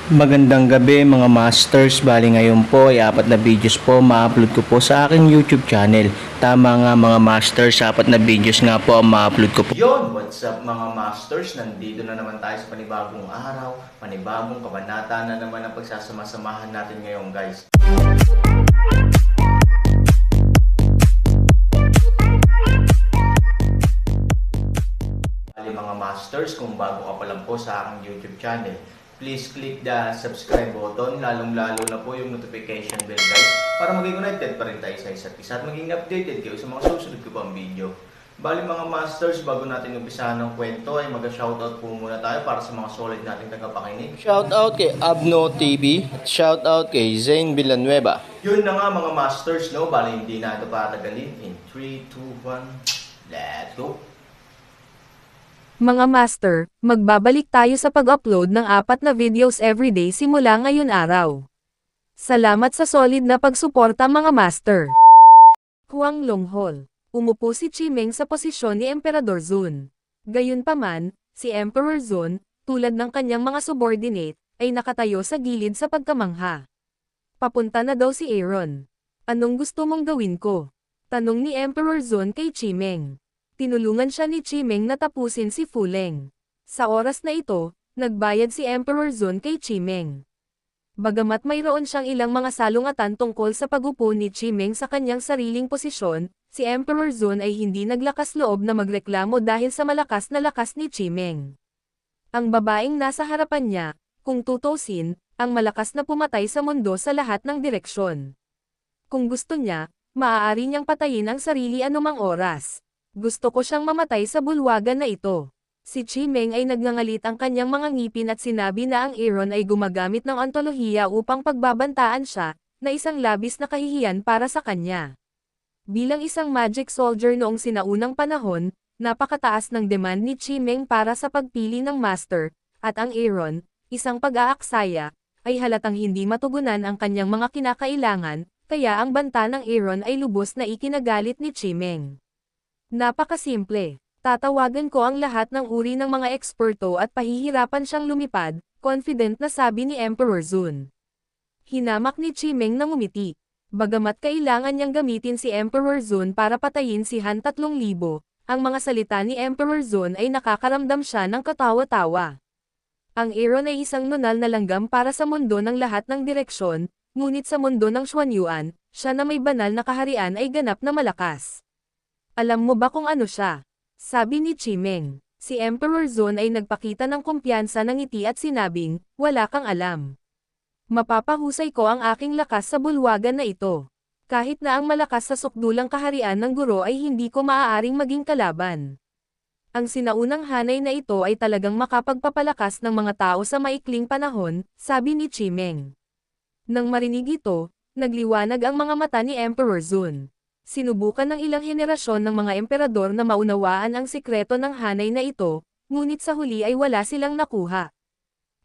Magandang gabi mga masters, bali ngayon po ay 4 na videos po ma-upload ko po sa aking YouTube channel. Tama nga mga masters, 4 na videos nga po ang ma-upload ko po. Yon, what's up mga masters? Nandito na naman tayo sa panibagong araw, panibagong kabanata na naman ang pagsasama-samahan natin ngayon guys. Bali mga masters, kung bago ka pa lang po sa aking YouTube channel, please click the subscribe button, lalong-lalo na po yung notification bell guys, para maging connected pa rin tayo sa isa't isa at maging updated kayo sa mga susunod ko pang video. Bali mga masters, bago natin umpisahan ng kwento ay mag-shoutout po muna tayo para sa mga solid nating tagapakinig. Shoutout kay Abno TV at shoutout kay Zane Villanueva. Yun na nga mga masters, no? Bali hindi na ito patagalin. In 3, 2, 1, let's go! Mga master, magbabalik tayo sa pag-upload ng 4 na videos everyday simula ngayon araw. Salamat sa solid na pagsuporta mga master. Huang Longhol. Umupo si Chimeng sa posisyon ni Emperador Zun. Gayunpaman, si Emperor Zun, tulad ng kanyang mga subordinate, ay nakatayo sa gilid sa pagkamangha. Papunta na daw si Aaron. Anong gusto mong gawin ko? Tanong ni Emperor Zun kay Chimeng. Tinulungan siya ni Chimeng na tapusin si Fuleng. Sa oras na ito, nagbayad si Emperor Zun kay Chimeng. Bagamat mayroon siyang ilang mga salungatan tungkol sa pagupo ni Chimeng sa kanyang sariling posisyon, si Emperor Zun ay hindi naglakas loob na magreklamo dahil sa malakas na lakas ni Chimeng. Ang babaeng nasa harapan niya, kung tutusin, ang malakas na pumatay sa mundo sa lahat ng direksyon. Kung gusto niya, maaari niyang patayin ang sarili anumang oras. Gusto ko siyang mamatay sa bulwagan na ito. Si Chimeng ay nagngangalit ang kanyang mga ngipin at sinabi na ang Aaron ay gumagamit ng ontolohiya upang pagbabantaan siya, na isang labis na kahihiyan para sa kanya. Bilang isang magic soldier noong sinaunang panahon, napakataas ng demand ni Chimeng para sa pagpili ng master, at ang Aaron, isang pag-aaksaya, ay halatang hindi matugunan ang kanyang mga kinakailangan, kaya ang banta ng Aaron ay lubos na ikinagalit ni Chimeng. Napakasimple. Tatawagan ko ang lahat ng uri ng mga eksperto at pahihirapan siyang lumipad, confident na sabi ni Emperor Zun. Hinamak ni Chimeng na ngumiti. Bagamat kailangan niyang gamitin si Emperor Zun para patayin si Han 3,000, ang mga salita ni Emperor Zun ay nakakaramdam siya ng katawa-tawa. Ang Aaron ay isang nunal na langgam para sa mundo ng lahat ng direksyon, ngunit sa mundo ng Xuanyuan, siya na may banal na kaharian ay ganap na malakas. Alam mo ba kung ano siya? Sabi ni Chimeng. Si Emperor Zun ay nagpakita ng kumpiyansa ng ngiti at sinabing, wala kang alam. Mapapahusay ko ang aking lakas sa bulwagan na ito. Kahit na ang malakas sa sukdulang kaharian ng guro ay hindi ko maaaring maging kalaban. Ang sinaunang hanay na ito ay talagang makapagpapalakas ng mga tao sa maikling panahon, sabi ni Chimeng. Nang marinig ito, nagliwanag ang mga mata ni Emperor Zun. Sinubukan ng ilang henerasyon ng mga emperador na maunawaan ang sikreto ng hanay na ito, ngunit sa huli ay wala silang nakuha.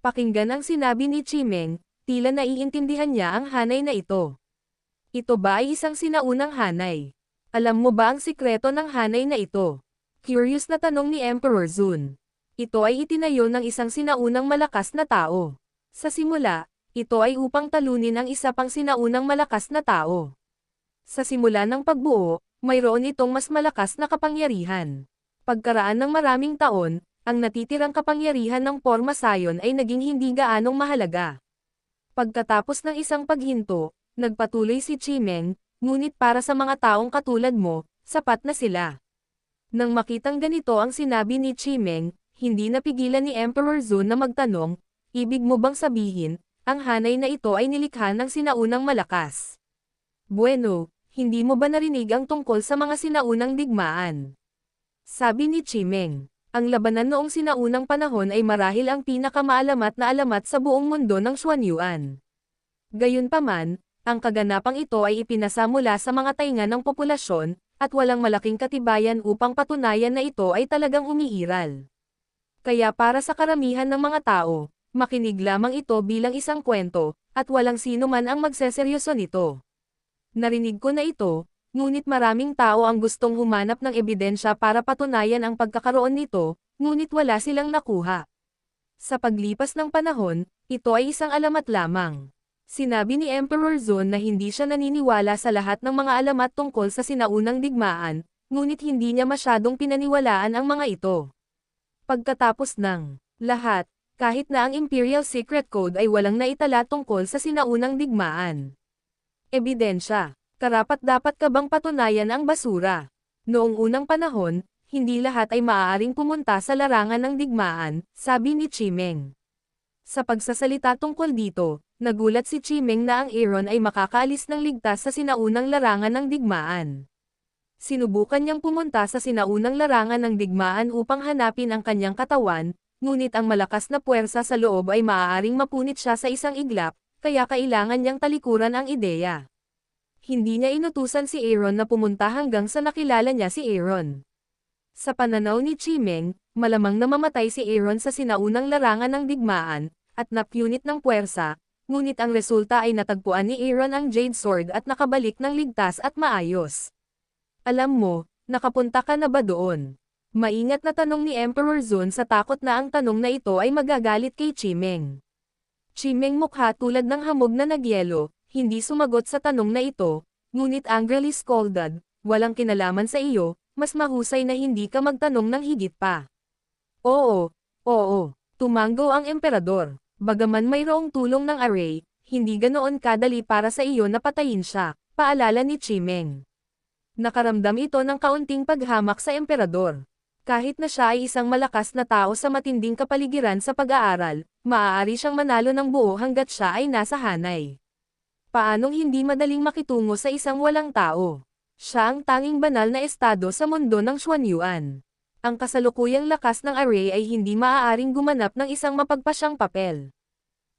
Pakinggan ang sinabi ni Chimeng, tila naiintindihan niya ang hanay na ito. Ito ba ay isang sinaunang hanay? Alam mo ba ang sikreto ng hanay na ito? Curious na tanong ni Emperor Zun. Ito ay itinayo ng isang sinaunang malakas na tao. Sa simula, ito ay upang talunin ang isa pang sinaunang malakas na tao. Sa simula ng pagbuo, mayroon itong mas malakas na kapangyarihan. Pagkaraan ng maraming taon, ang natitirang kapangyarihan ng Porma Sion ay naging hindi gaanong mahalaga. Pagkatapos ng isang paghinto, nagpatuloy si Chimeng, ngunit para sa mga taong katulad mo, sapat na sila. Nang makitang ganito ang sinabi ni Chimeng, hindi napigilan ni Emperor Zun na magtanong, ibig mo bang sabihin, ang hanay na ito ay nilikha ng sinaunang malakas? Bueno, hindi mo ba narinig ang tungkol sa mga sinaunang digmaan? Sabi ni Chimeng, ang labanan noong sinaunang panahon ay marahil ang pinakamaalamat na alamat sa buong mundo ng Xuanyuan. Gayunpaman, ang kaganapang ito ay ipinasa mula sa mga tainga ng populasyon, at walang malaking katibayan upang patunayan na ito ay talagang umiiral. Kaya para sa karamihan ng mga tao, makinig lamang ito bilang isang kwento, at walang sino man ang magseseryoso nito. Narinig ko na ito, ngunit maraming tao ang gustong humanap ng ebidensya para patunayan ang pagkakaroon nito, ngunit wala silang nakuha. Sa paglipas ng panahon, ito ay isang alamat lamang. Sinabi ni Emperor Zone na hindi siya naniniwala sa lahat ng mga alamat tungkol sa sinaunang digmaan, ngunit hindi niya masyadong pinaniwalaan ang mga ito. Pagkatapos ng lahat, kahit na ang Imperial Secret Code ay walang naitala tungkol sa sinaunang digmaan. Ebidensya, karapat-dapat ka bang patunayan ang basura? Noong unang panahon, hindi lahat ay maaaring pumunta sa larangan ng digmaan, sabi ni Chimeng. Sa pagsasalita tungkol dito, nagulat si Chimeng na ang Aaron ay makakaalis ng ligtas sa sinaunang larangan ng digmaan. Sinubukan niyang pumunta sa sinaunang larangan ng digmaan upang hanapin ang kanyang katawan, ngunit ang malakas na puwersa sa loob ay maaaring mapunit siya sa isang iglap, kaya kailangan niyang talikuran ang ideya. Hindi niya inutusan si Aaron na pumunta hanggang sa nakilala niya si Aaron. Sa pananaw ni Chimeng, malamang namamatay si Aaron sa sinaunang larangan ng digmaan, at napunit ng puwersa, ngunit ang resulta ay natagpuan ni Aaron ang Jade Sword at nakabalik ng ligtas at maayos. Alam mo, nakapunta ka na ba doon? Maingat na tanong ni Emperor Zone sa takot na ang tanong na ito ay magagalit kay Chimeng. Chimeng mukha tulad ng hamog na nagyelo, hindi sumagot sa tanong na ito, ngunit angrily scolded, walang kinalaman sa iyo, mas mahusay na hindi ka magtanong ng higit pa. Oo, tumango ang emperador. Bagaman mayroong tulong ng array, hindi ganoon kadali para sa iyo na patayin siya, paalala ni Chimeng. Nakaramdam ito ng kaunting paghamak sa emperador. Kahit na siya ay isang malakas na tao sa matinding kapaligiran sa pag-aaral, maaari siyang manalo ng buo hanggat siya ay nasa hanay. Paanong hindi madaling makitungo sa isang walang tao? Siya ang tanging banal na estado sa mundo ng Xuanyuan. Ang kasalukuyang lakas ng array ay hindi maaaring gumanap ng isang mapagpasyang papel.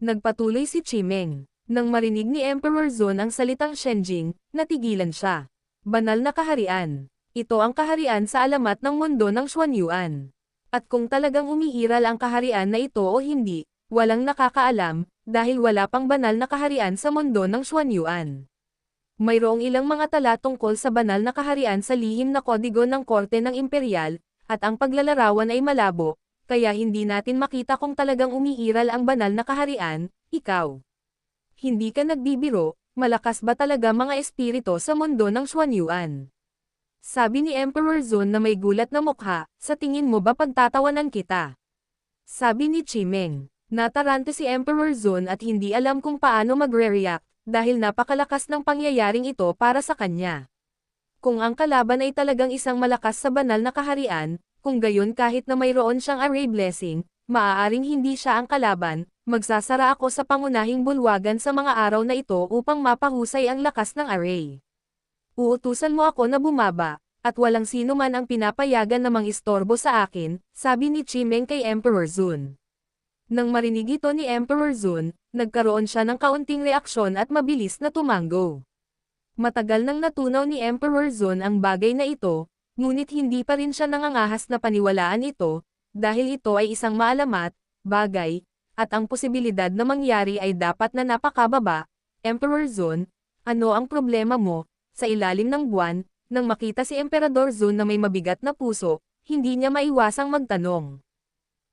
Nagpatuloy si Chimeng. Nang marinig ni Emperor Zone ang salitang Shenjing, natigilan siya. Banal na kaharian. Ito ang kaharian sa alamat ng mundo ng Xuanyuan. At kung talagang umiiral ang kaharian na ito o hindi, walang nakakaalam, dahil wala pang banal na kaharian sa mundo ng Xuanyuan. Mayroong ilang mga tala tungkol sa banal na kaharian sa lihim na kodigo ng korte ng imperial, at ang paglalarawan ay malabo, kaya hindi natin makita kung talagang umiiral ang banal na kaharian, ikaw. Hindi ka nagbibiro, malakas ba talaga mga espirito sa mundo ng Xuanyuan? Sabi ni Emperor Zone na may gulat na mukha, sa tingin mo ba pagtatawanan kita? Sabi ni Chimeng. Natarante si Emperor Zone at hindi alam kung paano magre-react, dahil napakalakas ng pangyayaring ito para sa kanya. Kung ang kalaban ay talagang isang malakas sa banal na kaharian, kung gayon kahit na mayroon siyang array blessing, maaaring hindi siya ang kalaban, magsasara ako sa pangunahing bulwagan sa mga araw na ito upang mapahusay ang lakas ng array. Uutusan mo ako na bumaba, at walang sino man ang pinapayagan na mangistorbo sa akin, sabi ni Chimeng kay Emperor Zone. Nang marinig ito ni Emperor Zone, nagkaroon siya ng kaunting reaksyon at mabilis na tumango. Matagal nang natunaw ni Emperor Zone ang bagay na ito, ngunit hindi pa rin siya nangangahas na paniwalaan ito, dahil ito ay isang maalamat, bagay, at ang posibilidad na mangyari ay dapat na napakababa. Emperor Zone, ano ang problema mo? Sa ilalim ng buwan, nang makita si Emperador Zone na may mabigat na puso, hindi niya maiwasang magtanong.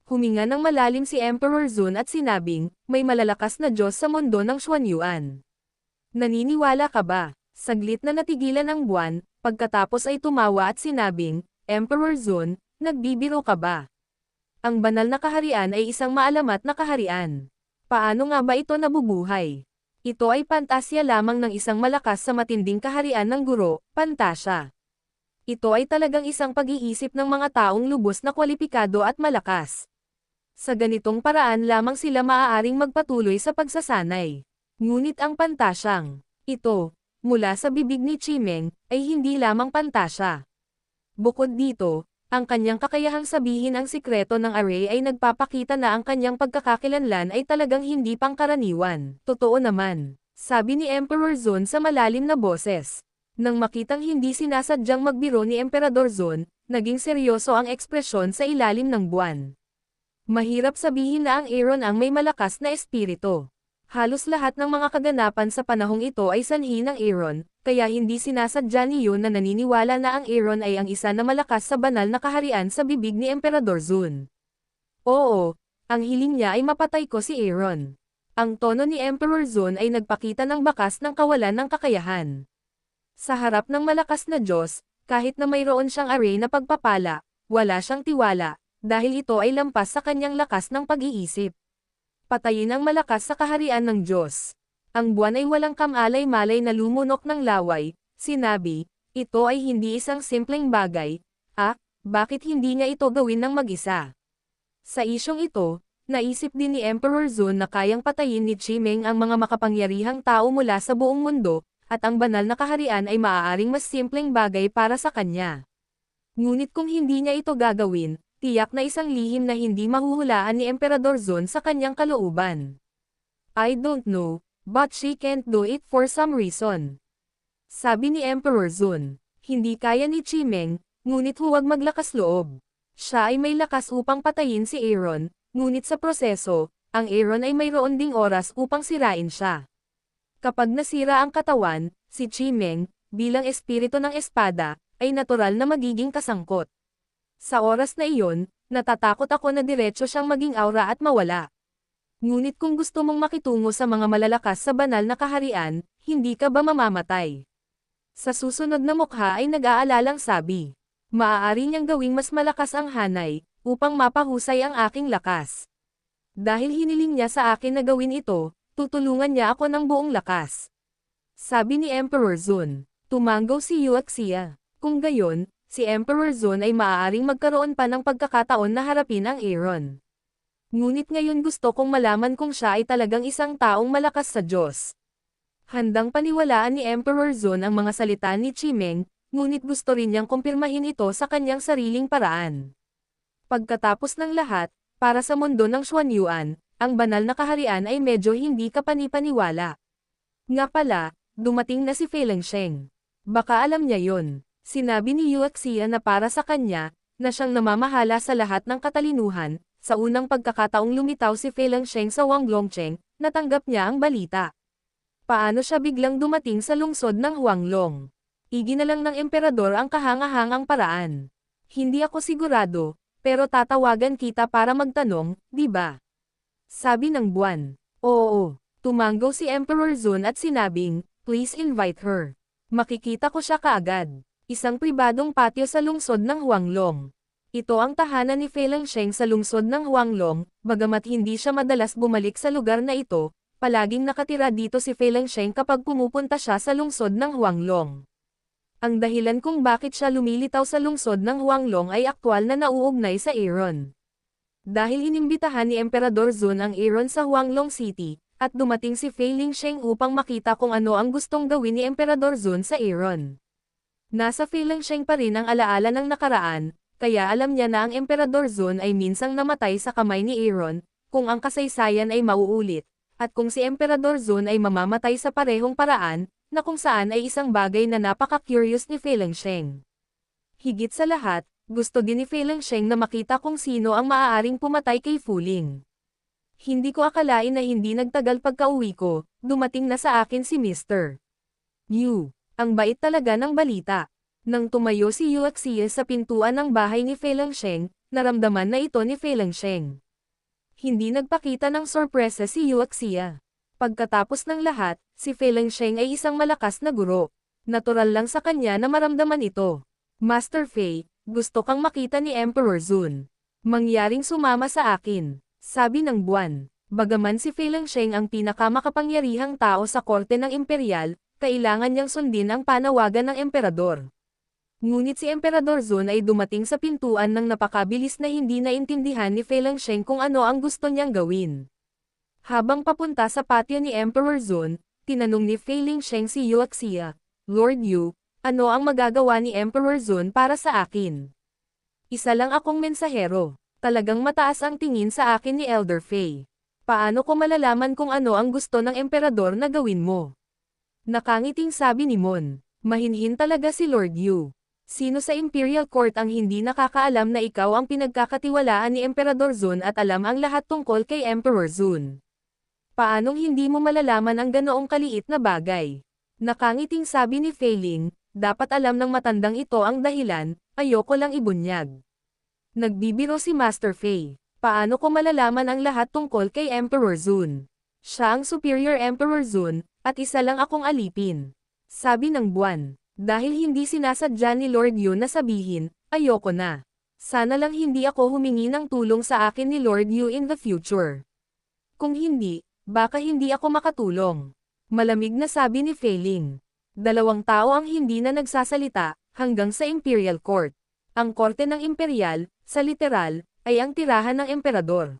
Huminga ng malalim si Emperor Zone at sinabing, may malalakas na Diyos sa mundo ng Xuanyuan. Naniniwala ka ba? Saglit na natigilan ang buwan, pagkatapos ay tumawa at sinabing, Emperor Zone, nagbibiro ka ba? Ang banal na kaharian ay isang maalamat na kaharian. Paano nga ba ito nabubuhay? Ito ay pantasya lamang ng isang malakas sa matinding kaharian ng guro, pantasya. Ito ay talagang isang pag-iisip ng mga taong lubos na kwalipikado at malakas. Sa ganitong paraan lamang sila maaaring magpatuloy sa pagsasanay. Ngunit ang pantasyang ito, mula sa bibig ni Chimeng, ay hindi lamang pantasya. Bukod dito, ang kanyang kakayahang sabihin ang sikreto ng array ay nagpapakita na ang kanyang pagkakakilanlan ay talagang hindi pangkaraniwan. Totoo naman, sabi ni Emperor Zone sa malalim na boses. Nang makitang hindi sinasadyang magbiro ni Emperador Zone, naging seryoso ang ekspresyon sa ilalim ng buwan. Mahirap sabihin na ang Aaron ang may malakas na espiritu. Halos lahat ng mga kaganapan sa panahong ito ay sanhi ng Aaron, kaya hindi sinasadya niyo na naniniwala na ang Aaron ay ang isa na malakas sa banal na kaharian sa bibig ni Emperador Zone. Oo, Ang hiling niya ay mapatay ko si Aaron. Ang tono ni Emperor Zone ay nagpakita ng bakas ng kawalan ng kakayahan. Sa harap ng malakas na Diyos, kahit na mayroon siyang array na pagpapala, wala siyang tiwala, dahil ito ay lampas sa kanyang lakas ng pag-iisip. Patayin ang malakas sa kaharian ng Diyos. Ang buwan ay walang kamalay-malay na lumunok ng laway, sinabi, ito ay hindi isang simpleng bagay, bakit hindi niya ito gawin ng mag-isa? Sa isyong ito, naisip din ni Emperor Zone na kayang patayin ni Chimeng ang mga makapangyarihang tao mula sa buong mundo, at ang banal na kaharian ay maaaring mas simpleng bagay para sa kanya. Ngunit kung hindi niya ito gagawin, tiyak na isang lihim na hindi mahuhulaan ni Emperador Zone sa kanyang kalooban. I don't know, but she can't do it for some reason. Sabi ni Emperor Zone, hindi kaya ni Chimeng, ngunit huwag maglakas loob. Siya ay may lakas upang patayin si Aaron, ngunit sa proseso, ang Aaron ay mayroon ding oras upang sirain siya. Kapag nasira ang katawan, si Chimeng, bilang espiritu ng espada, ay natural na magiging kasangkot. Sa oras na iyon, natatakot ako na diretso siyang maging aura at mawala. Ngunit kung gusto mong makitungo sa mga malalakas sa banal na kaharian, hindi ka ba mamamatay? Sa susunod na mukha ay nag-aalalang sabi, maaari niyang gawing mas malakas ang hanay, upang mapahusay ang aking lakas. Dahil hiniling niya sa akin na gawin ito, tutulungan niya ako ng buong lakas. Sabi ni Emperor Zone, tumanggaw si Yuaxia. Kung gayon, si Emperor Zone ay maaaring magkaroon pa ng pagkakataon na harapin ang Aaron. Ngunit ngayon gusto kong malaman kung siya ay talagang isang taong malakas sa Diyos. Handang paniwalaan ni Emperor Zone ang mga salita ni Chimeng, ngunit gusto rin niyang kumpirmahin ito sa kanyang sariling paraan. Pagkatapos ng lahat, para sa mundo ng Xuanyuan, ang banal na kaharian ay medyo hindi kapanipaniwala. Nga pala, dumating na si Fei Lengsheng. Baka alam niya yon. Sinabi ni Yuaxia na para sa kanya, na siyang namamahala sa lahat ng katalinuhan. Sa unang pagkakataong lumitaw si Fei Lengsheng sa Huanglongcheng, natanggap niya ang balita. Paano siya biglang dumating sa lungsod ng Huanglong? Iginalang ng emperador ang kahangahangang paraan. Hindi ako sigurado, pero tatawagan kita para magtanong, di ba? Sabi ng buwan. Oo, tumanggaw si Emperor Zone at sinabing, please invite her. Makikita ko siya kaagad. Isang pribadong patio sa lungsod ng Huanglong. Ito ang tahanan ni Fei Lengsheng sa lungsod ng Huanglong, bagamat hindi siya madalas bumalik sa lugar na ito, palaging nakatira dito si Fei Lengsheng kapag pumupunta siya sa lungsod ng Huanglong. Ang dahilan kung bakit siya lumilitaw sa lungsod ng Huanglong ay aktwal na nauugnay sa Aaron. Dahil inimbitahan ni Emperador Zone ang Aaron sa Huanglong City, at dumating si Fei Lengsheng upang makita kung ano ang gustong gawin ni Emperador Zone sa Aaron. Nasa Fei Lengsheng pa rin ang alaala ng nakaraan, kaya alam niya na ang Emperador Zone ay minsang namatay sa kamay ni Aaron, kung ang kasaysayan ay mauulit, at kung si Emperador Zone ay mamamatay sa parehong paraan, na kung saan ay isang bagay na napaka-curious ni Fei Lengsheng. Higit sa lahat, gusto din ni Fei Lengsheng na makita kung sino ang maaaring pumatay kay Fu Ling. Hindi ko akalain na hindi nagtagal pagka-uwi ko, dumating na sa akin si Mr. Yu. Ang bait talaga ng balita. Nang tumayo si Yuaxia sa pintuan ng bahay ni Fei Lengsheng, naramdaman na ito ni Fei Lengsheng. Hindi nagpakita ng sorpresa si Yuaxia. Pagkatapos ng lahat, si Fei Lengsheng ay isang malakas na guro. Natural lang sa kanya na maramdaman ito. Master Fei, gusto kang makita ni Emperor Zone. Mangyaring sumama sa akin, sabi ng buwan. Bagaman si Fei Lengsheng ang pinakamakapangyarihang tao sa korte ng imperial, kailangan niyang sundin ang panawagan ng emperador. Ngunit si Emperador Zone ay dumating sa pintuan ng napakabilis na hindi naintindihan ni Fei Lengsheng kung ano ang gusto niyang gawin. Habang papunta sa patio ni Emperor Zone, tinanong ni Fei Lengsheng si Yuaxia, Lord Yu, ano ang magagawa ni Emperor Zone para sa akin? Isa lang akong mensahero. Talagang mataas ang tingin sa akin ni Elder Fei. Paano ko malalaman kung ano ang gusto ng emperador na gawin mo? Nakangiting sabi ni Mon. Mahinhin talaga si Lord Yu. Sino sa Imperial Court ang hindi nakakaalam na ikaw ang pinagkakatiwalaan ni Emperador Zone at alam ang lahat tungkol kay Emperor Zone? Paanong hindi mo malalaman ang ganoong kaliit na bagay? Nakangiting sabi ni Fei Ling, dapat alam ng matandang ito ang dahilan, ayoko lang ibunyag. Nagbibiro si Master Fei. Paano ko malalaman ang lahat tungkol kay Emperor Zun? Siya ang Superior Emperor Zun, at isa lang akong alipin. Sabi ng buwan. Dahil hindi sinasadya ni Lord Yu na sabihin, ayoko na. Sana lang hindi ako humingi ng tulong sa akin ni Lord Yu in the future. Kung hindi, baka hindi ako makatulong. Malamig na sabi ni Fei Ling. 2 tao ang hindi na nagsasalita, hanggang sa Imperial Court. Ang korte ng Imperial, sa literal, ay ang tirahan ng emperador.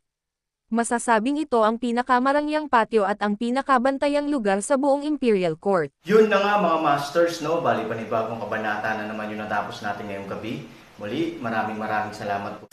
Masasabing ito ang pinakamarangyang patio at ang pinakabantayang lugar sa buong Imperial Court. Yun na nga mga masters, no? Bali panibagong kabanata na naman yung natapos natin ngayong gabi. Muli, maraming salamat po.